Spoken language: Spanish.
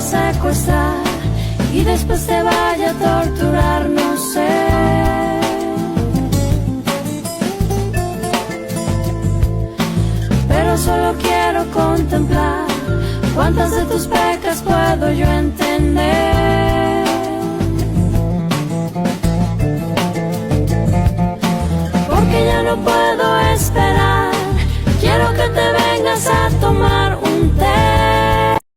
secuestrar y después te vaya a torturar, no sé. Pero solo quiero contemplar cuántas de tus pecas puedo yo entender.